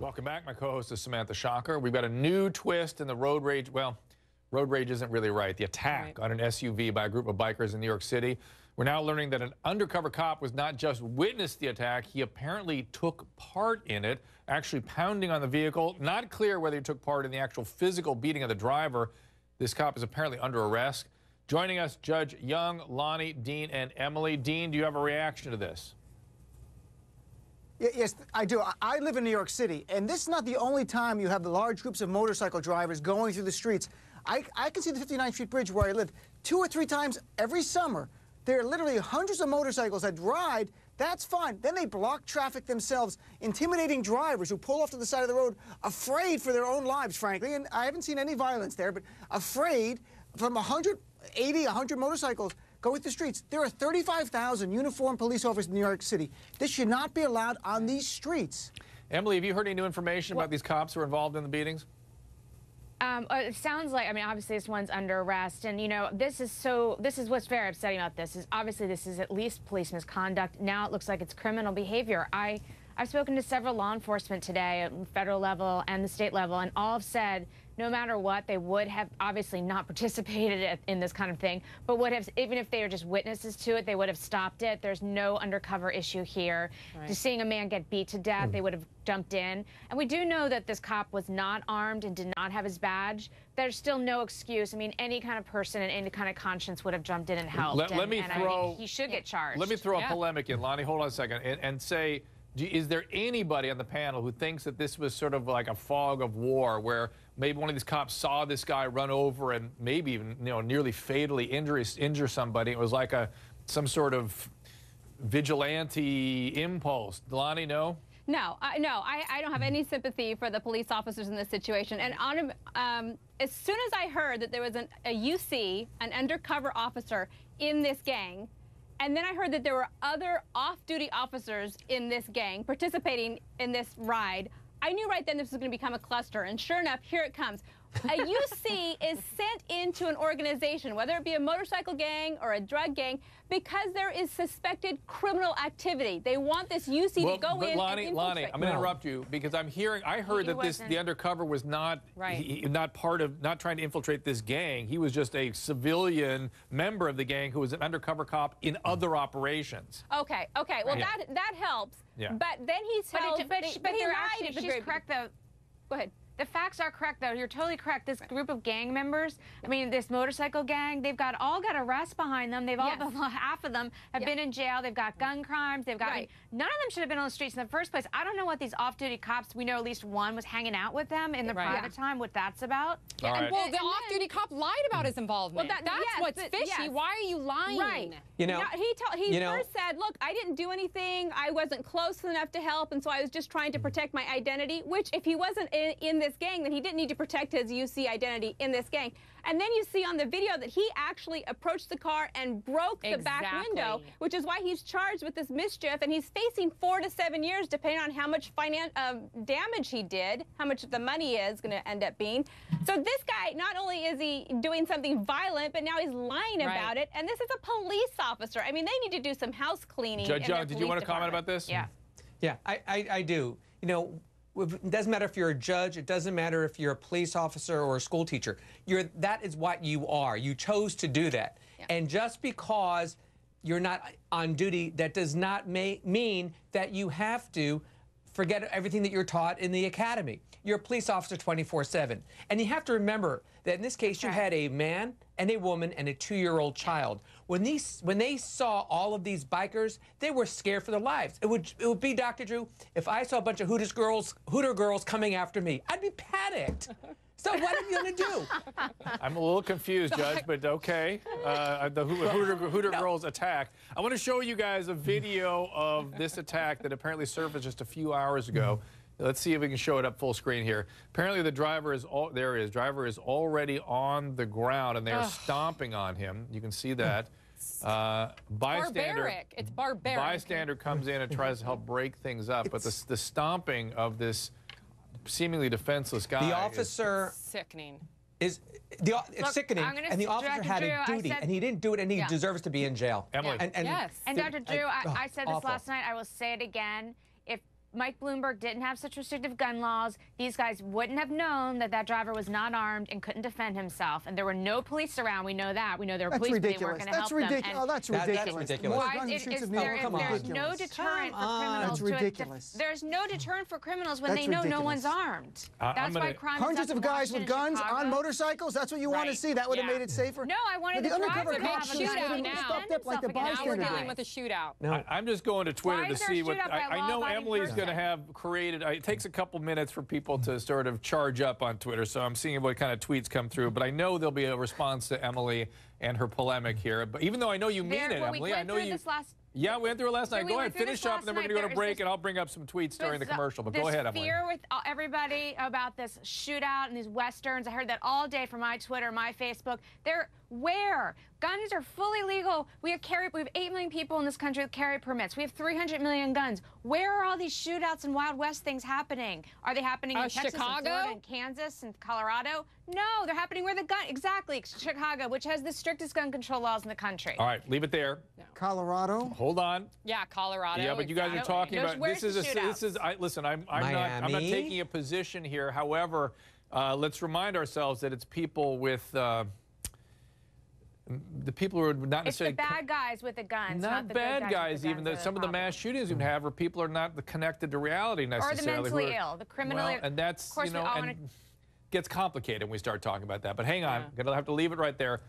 Welcome back. My co-host is Samantha Shocker. We've got a new twist in the road rage. Well, road rage isn't really right. The attack on an SUV by a group of bikers in New York City. We're now learning that an undercover cop was not just witnessed the attack, he apparently took part in it, actually pounding on the vehicle. Not clear whether he took part in the actual physical beating of the driver. This cop is apparently under arrest. Joining us, Judge Young, Lonnie, Dean, and Emily. Dean, do you have a reaction to this? Yes, I do. I live in New York City, and this is not the only time you have the large groups of motorcycle drivers going through the streets. I can see the 59th Street Bridge where I live 2 or 3 times every summer. There are literally hundreds of motorcycles that ride. That's fine. Then they block traffic themselves, intimidating drivers who pull off to the side of the road, afraid for their own lives, frankly. And I haven't seen any violence there, but afraid from 180, 100 motorcycles going through the streets. There are 35,000 uniformed police officers in New York City. This should not be allowed on these streets. Emily, have you heard any new information about these cops who were involved in the beatings? It sounds like, I mean, obviously this one's under arrest, and, you know, this is what's very upsetting about this, is obviously this is at least police misconduct. Now it looks like it's criminal behavior. I've spoken to several law enforcement today at the federal level and the state level, and all have said no matter what, they would have obviously not participated in this kind of thing, but would have, even if they were just witnesses to it, they would have stopped it. There's no undercover issue here. Right. Just seeing a man get beat to death, they would have jumped in. And we do know that this cop was not armed and did not have his badge. There's still no excuse. I mean, any kind of person and any kind of conscience would have jumped in and helped. Let me throw, I mean, he should get charged. Let me throw a polemic in. Lonnie, hold on a second, and say, is there anybody on the panel who thinks that this was sort of like a fog of war, where maybe one of these cops saw this guy run over and maybe even, you know, nearly fatally injure somebody? It was like some sort of vigilante impulse. Lonnie, no? No, I don't have any sympathy for the police officers in this situation. And as soon as I heard that there was a UC, an undercover officer in this gang, and then I heard that there were other off-duty officers in this gang participating in this ride, I knew right then this was going to become a cluster. And sure enough, here it comes. A UC is sent into an organization, whether it be a motorcycle gang or a drug gang, because there is suspected criminal activity. They want this UC to go in and infiltrate. Lonnie, I'm going to interrupt you because I heard that the undercover was not not trying to infiltrate this gang. He was just a civilian member of the gang who was an undercover cop in other operations. Okay. Well, that helps. Yeah. But then he tells, but he lied at the she's correct though. Go ahead. The facts are correct, though. You're totally correct. This group of gang members, I mean, this motorcycle gang, they've all got arrests behind them. They've all, half of them have been in jail. They've got gun crimes. They've got, I mean, none of them should have been on the streets in the first place. I don't know what these off-duty cops, we know at least one was hanging out with them in the private time, what that's about. Well, the off-duty cop lied about his involvement. Well, that's what's fishy. Why are you lying? Right. You know, he first said, look, I didn't do anything. I wasn't close enough to help, and so I was just trying to protect my identity, which if he wasn't in this gang, then he didn't need to protect his UC identity in this gang. And then you see on the video that he actually approached the car and broke the back window, which is why he's charged with this mischief, and he's facing 4 to 7 years depending on how much damage he did, how much the money is going to end up being. So this guy, not only is he doing something violent, but now he's lying about it, and this is a police officer. I mean, they need to do some house cleaning. Judge Young, did you want to comment about this? Yeah. Yeah, I do. You know, it doesn't matter if you're a judge. It doesn't matter if you're a police officer or a school teacher. That is what you are. You chose to do that. Yeah. And just because you're not on duty, that does not mean that you have to forget everything that you're taught in the academy. You're a police officer 24/7. And you have to remember that in this case, you had a man and a woman and a 2-year-old child. When they saw all of these bikers, they were scared for their lives. It would be, Dr. Drew, if I saw a bunch of Hooter girls coming after me, I'd be panicked. So what are you going to do? I'm a little confused, Judge, but okay. The Hooter Girls attack. I want to show you guys a video of this attack that apparently surfaced just a few hours ago. Let's see if we can show it up full screen here. Apparently the driver is already on the ground, and they are stomping on him. You can see that. Barbaric. It's barbaric. Bystander comes in and tries to help break things up, but the stomping of this seemingly defenseless guy. The officer sickening. It's sickening, and the officer had a duty, and he didn't do it, and he deserves to be in jail. Emily. And Dr. Drew, I said this last night. I will say it again. Mike Bloomberg didn't have such restrictive gun laws, these guys wouldn't have known that that driver was not armed and couldn't defend himself. And there were no police around. We know that. We know there were police, but they weren't going to help them. That's ridiculous. That's ridiculous. More guns in the streets of New York. There's no deterrent for criminals. That's ridiculous. There's no deterrent for criminals when they know no one's armed. That's why crime is up hundreds in of guys with Washington, guns Chicago. on motorcycles. That's what you want to see. That would have made it safer. No, I wanted the the driver undercover to cops have a should gun have to been defend stepped up like the himself against Now we're the dealing guys. with a shootout. No. I'm just going to Twitter Why to is there see a what shootout by I know. law-abiding Emily's going to person? have created. It takes a couple minutes for people to sort of charge up on Twitter, so I'm seeing what kind of tweets come through. But I know there'll be a response to Emily and her polemic here. But even though I know you mean it, Emily, I know you. Yeah, we went through it last night. Go ahead, finish up, and then we're going to go to break, and I'll bring up some tweets during the commercial. But go ahead, Emily. There's fear with everybody about this shootout and these westerns. I heard that all day from my Twitter, my Facebook. They're where? Guns are fully legal. We have 8 million people in this country with carry permits. We have 300 million guns. Where are all these shootouts and Wild West things happening? Are they happening in Texas, Chicago? and Florida, and Kansas, and Colorado? No, they're happening where the gun, exactly, Chicago, which has the strictest gun control laws in the country. All right, leave it there. Colorado. Hold on. Yeah, Colorado. Yeah, but you guys are talking about listen. I'm not taking a position here. However, let's remind ourselves that it's people with the people who are not necessarily It's the bad guys with the guns, not the bad good guys. with the Even guns some of the mass shootings we have, where people are not connected to reality or necessarily. the mentally ill, the criminally. Well, and that's of course, we all and gets complicated when we start talking about that. But hang on, gonna have to leave it right there.